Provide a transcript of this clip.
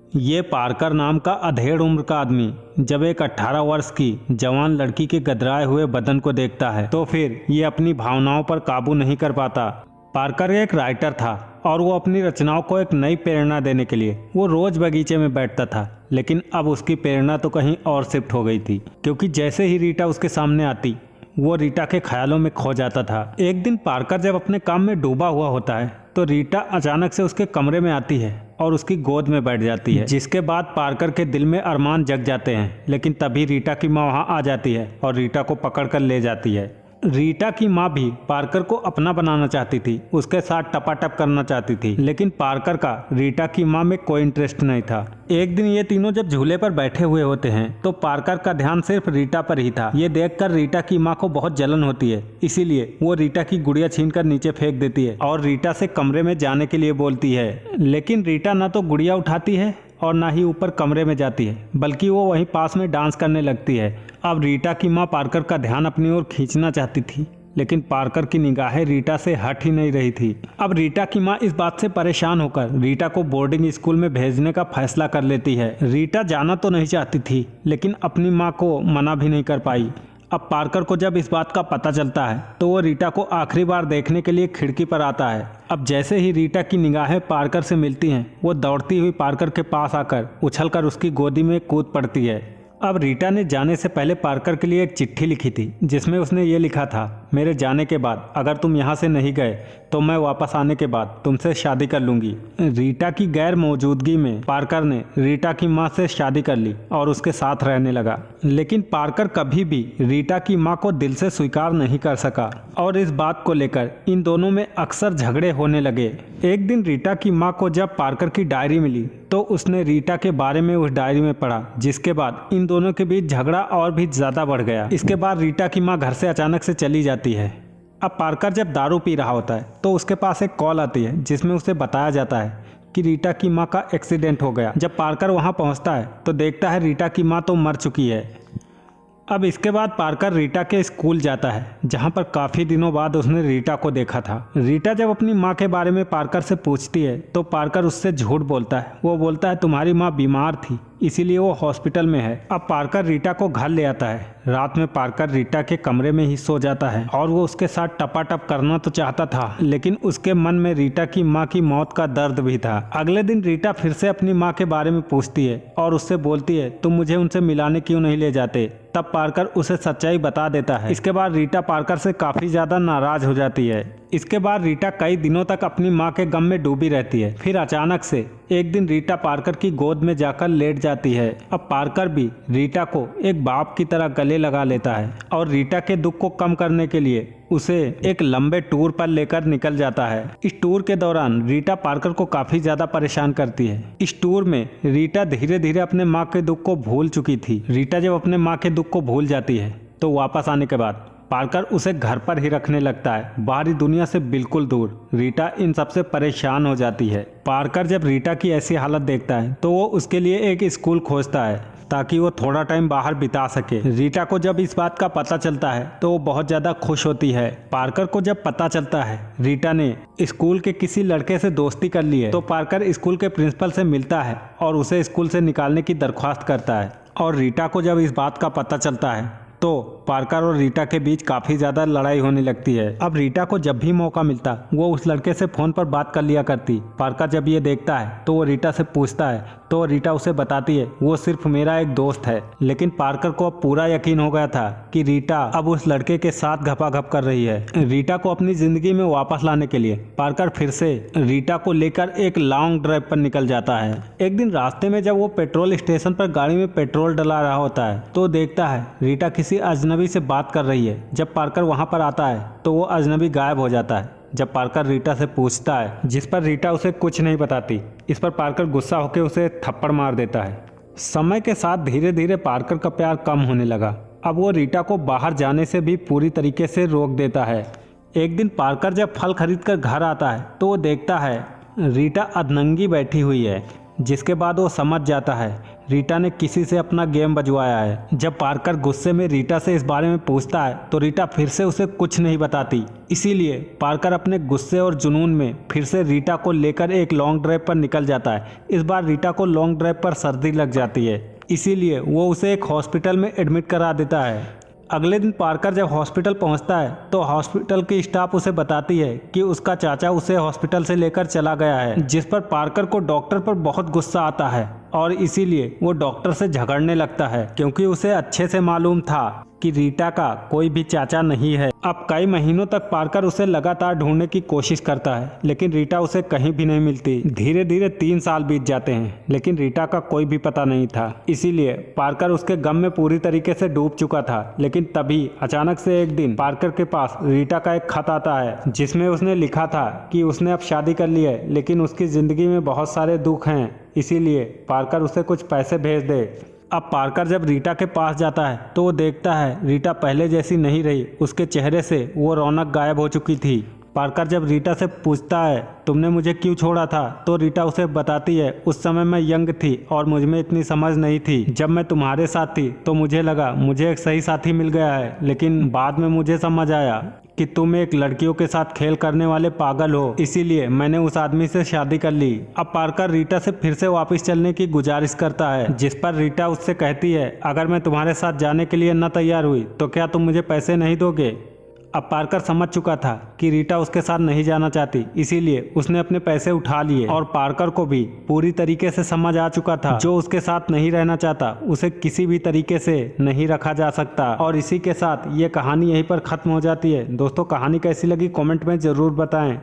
ये पार्कर नाम का अधेड़ उम्र का आदमी जब एक 18 वर्ष की जवान लड़की के गदराए हुए बदन को देखता है तो फिर ये अपनी भावनाओं पर काबू नहीं कर पाता। पार्कर एक राइटर था और वो अपनी रचनाओं को एक नई प्रेरणा देने के लिए वो रोज बगीचे में बैठता था, लेकिन अब उसकी प्रेरणा तो कहीं और शिफ्ट हो गई थी, क्योंकि जैसे ही रीटा उसके सामने आती वो रीटा के ख्यालों में खो जाता था। एक दिन पार्कर जब अपने काम में डूबा हुआ होता है तो रीटा अचानक से उसके कमरे में आती है और उसकी गोद में बैठ जाती है, जिसके बाद पार्कर के दिल में अरमान जग जाते हैं। लेकिन तभी रीटा की माँ वहाँ आ जाती है और रीटा को पकड़कर ले जाती है। रीटा की माँ भी पार्कर को अपना बनाना चाहती थी, उसके साथ टपाटप करना चाहती थी, लेकिन पार्कर का रीटा की माँ में कोई इंटरेस्ट नहीं था। एक दिन ये तीनों जब झूले पर बैठे हुए होते हैं तो पार्कर का ध्यान सिर्फ रीटा पर ही था। ये देखकर रीटा की माँ को बहुत जलन होती है, इसीलिए वो रीटा की गुड़िया छीनकर नीचे फेंक देती है और रीटा से कमरे में जाने के लिए बोलती है। लेकिन रीटा ना तो गुड़िया उठाती है और ना ही ऊपर कमरे में जाती है, बल्कि वो वहीं पास में डांस करने लगती है। अब रीटा की माँ पार्कर का ध्यान अपनी ओर खींचना चाहती थी, लेकिन पार्कर की निगाहें रीटा से हट ही नहीं रही थी। अब रीटा की माँ इस बात से परेशान होकर रीटा को बोर्डिंग स्कूल में भेजने का फैसला कर लेती है। रीटा जाना तो नहीं चाहती थी, लेकिन अपनी माँ को मना भी नहीं कर पाई। अब पार्कर को जब इस बात का पता चलता है तो वो रीटा को आखिरी बार देखने के लिए खिड़की पर आता है। अब जैसे ही रीटा की निगाहें पार्कर से मिलती हैं, वो दौड़ती हुई पार्कर के पास आकर उछलकर उसकी गोदी में कूद पड़ती है। अब रीटा ने जाने से पहले पार्कर के लिए एक चिट्ठी लिखी थी, जिसमें उसने ये लिखा था, मेरे जाने के बाद अगर तुम यहाँ से नहीं गए तो मैं वापस आने के बाद तुमसे शादी कर लूंगी। रीटा की गैर मौजूदगी में पार्कर ने रीटा की माँ से शादी कर ली और उसके साथ रहने लगा। लेकिन पार्कर कभी भी रीटा की माँ को दिल से स्वीकार नहीं कर सका और इस बात को लेकर इन दोनों में अक्सर झगड़े होने लगे। एक दिन रीटा की माँ को जब पार्कर की डायरी मिली तो उसने रीटा के बारे में उस डायरी में पढ़ा, जिसके बाद इन दोनों के बीच झगड़ा और भी ज्यादा बढ़ गया। इसके बाद रीटा की माँ घर से अचानक से चली जाती है। अब पार्कर जब दारू पी रहा होता है तो उसके पास एक कॉल आती है, जिसमें उसे बताया जाता है कि रीटा की माँ का एक्सीडेंट हो गया। जब पार्कर वहाँ पहुँचता है तो देखता है रीटा की माँ तो मर चुकी है। अब इसके बाद पार्कर रीटा के स्कूल जाता है, जहाँ पर काफ़ी दिनों बाद उसने रीटा को देखा था। रीटा जब अपनी माँ के बारे में पार्कर से पूछती है तो पार्कर उससे झूठ बोलता है। वो बोलता है तुम्हारी माँ बीमार थी, इसीलिए वो हॉस्पिटल में है। अब पार्कर रीटा को घर ले आता है। रात में पार्कर रीटा के कमरे में ही सो जाता है और वो उसके साथ टपाटप करना तो चाहता था, लेकिन उसके मन में रीटा की माँ की मौत का दर्द भी था। अगले दिन रीटा फिर से अपनी माँ के बारे में पूछती है और उससे बोलती है तुम मुझे उनसे मिलाने क्यों नहीं ले जाते। तब पार्कर उसे सच्चाई बता देता है। इसके बाद रीटा पार्कर से काफी ज्यादा नाराज हो जाती है। इसके बाद रीटा कई दिनों तक अपनी माँ के गम में डूबी रहती है। फिर अचानक से एक दिन रीटा पार्कर की गोद में जाकर लेट जाती है। अब पार्कर भी रीटा को एक बाप की तरह गले लगा लेता है और रीटा के दुख को कम करने के लिए उसे एक लंबे टूर पर लेकर निकल जाता है। इस टूर के दौरान रीटा पार्कर को काफी ज्यादा परेशान करती है। इस टूर में रीटा धीरे धीरे अपने माँ के दुख को भूल चुकी थी। रीटा जब अपने माँ के दुख को भूल जाती है तो वापस आने के बाद पार्कर उसे घर पर ही रखने लगता है, बाहरी दुनिया से बिल्कुल दूर। रीटा इन सबसे परेशान हो जाती है। पार्कर जब रीटा की ऐसी हालत देखता है तो वो उसके लिए एक स्कूल खोजता है ताकि वो थोड़ा टाइम बाहर बिता सके। रीटा को जब इस बात का पता चलता है तो वो बहुत ज़्यादा खुश होती है। पार्कर को जब पता चलता है रीटा ने स्कूल के किसी लड़के से दोस्ती कर ली है तो पार्कर स्कूल के प्रिंसिपल से मिलता है और उसे स्कूल से निकालने की दरख्वास्त करता है। और रीटा को जब इस बात का पता चलता है तो पार्कर और रीटा के बीच काफ़ी ज़्यादा लड़ाई होने लगती है। अब रीटा को जब भी मौका मिलता वो उस लड़के से फ़ोन पर बात कर लिया करती। पार्कर जब ये देखता है तो वो रीटा से पूछता है तो रीटा उसे बताती है वो सिर्फ मेरा एक दोस्त है। लेकिन पार्कर को अब पूरा यकीन हो गया था कि रीटा अब उस लड़के के साथ घपाघप कर रही है। रीटा को अपनी ज़िंदगी में वापस लाने के लिए पार्कर फिर से रीटा को लेकर एक लॉन्ग ड्राइव पर निकल जाता है। एक दिन रास्ते में जब वो पेट्रोल स्टेशन पर गाड़ी में पेट्रोल डला रहा होता है तो देखता है रीटा किसी अजनबी से बात कर रही है। जब पार्कर वहाँ पर आता है तो वो अजनबी गायब हो जाता है। जब पार्कर रीटा से पूछता है, जिस पर रीटा उसे कुछ नहीं बताती, इस पर पार्कर गुस्सा होकर उसे थप्पड़ मार देता है। समय के साथ धीरे धीरे पार्कर का प्यार कम होने लगा। अब वो रीटा को बाहर जाने से भी पूरी तरीके से रोक देता है। एक दिन पार्कर जब फल खरीद कर घर आता है तो वो देखता है रीटा अधनंगी बैठी हुई है, जिसके बाद वो समझ जाता है रीटा ने किसी से अपना गेम बजवाया है। जब पार्कर गुस्से में रीटा से इस बारे में पूछता है तो रीटा फिर से उसे कुछ नहीं बताती। इसीलिए पार्कर अपने गुस्से और जुनून में फिर से रीटा को लेकर एक लॉन्ग ड्राइव पर निकल जाता है। इस बार रीटा को लॉन्ग ड्राइव पर सर्दी लग जाती है, इसीलिए वो उसे एक हॉस्पिटल में एडमिट करा देता है। अगले दिन पार्कर जब हॉस्पिटल पहुंचता है तो हॉस्पिटल की स्टाफ उसे बताती है कि उसका चाचा उसे हॉस्पिटल से लेकर चला गया है, जिस पर पार्कर को डॉक्टर पर बहुत गुस्सा आता है और इसीलिए वो डॉक्टर से झगड़ने लगता है, क्योंकि उसे अच्छे से मालूम था कि रीटा का कोई भी चाचा नहीं है। अब कई महीनों तक पार्कर उसे लगातार ढूंढने की कोशिश करता है, लेकिन रीटा उसे कहीं भी नहीं मिलती। धीरे धीरे 3 साल बीत जाते हैं, लेकिन रीटा का कोई भी पता नहीं था। इसीलिए पार्कर उसके गम में पूरी तरीके से डूब चुका था। लेकिन तभी अचानक से एक दिन पार्कर के पास रीटा का एक खत आता है, जिसमें उसने लिखा था कि उसने अब शादी कर ली है, लेकिन उसकी जिंदगी में बहुत सारे दुख हैं, इसीलिए पार्कर उसे कुछ पैसे भेज दे। अब पार्कर जब रीटा के पास जाता है तो वो देखता है रीटा पहले जैसी नहीं रही, उसके चेहरे से वो रौनक गायब हो चुकी थी। पार्कर जब रीटा से पूछता है तुमने मुझे क्यों छोड़ा था, तो रीटा उसे बताती है उस समय मैं यंग थी और मुझ में इतनी समझ नहीं थी। जब मैं तुम्हारे साथ थी तो मुझे लगा मुझे एक सही साथी मिल गया है, लेकिन बाद में मुझे समझ आया कि तुम एक लड़कियों के साथ खेल करने वाले पागल हो, इसीलिए मैंने उस आदमी से शादी कर ली। अब पार्कर रीटा से फिर से वापस चलने की गुजारिश करता है, जिस पर रीटा उससे कहती है अगर मैं तुम्हारे साथ जाने के लिए न तैयार हुई तो क्या तुम मुझे पैसे नहीं दोगे। अब पार्कर समझ चुका था कि रीटा उसके साथ नहीं जाना चाहती, इसीलिए उसने अपने पैसे उठा लिए और पार्कर को भी पूरी तरीके से समझ आ चुका था जो उसके साथ नहीं रहना चाहता उसे किसी भी तरीके से नहीं रखा जा सकता। और इसी के साथ ये कहानी यहीं पर खत्म हो जाती है। दोस्तों, कहानी कैसी लगी कमेंट में ज़रूर बताएं।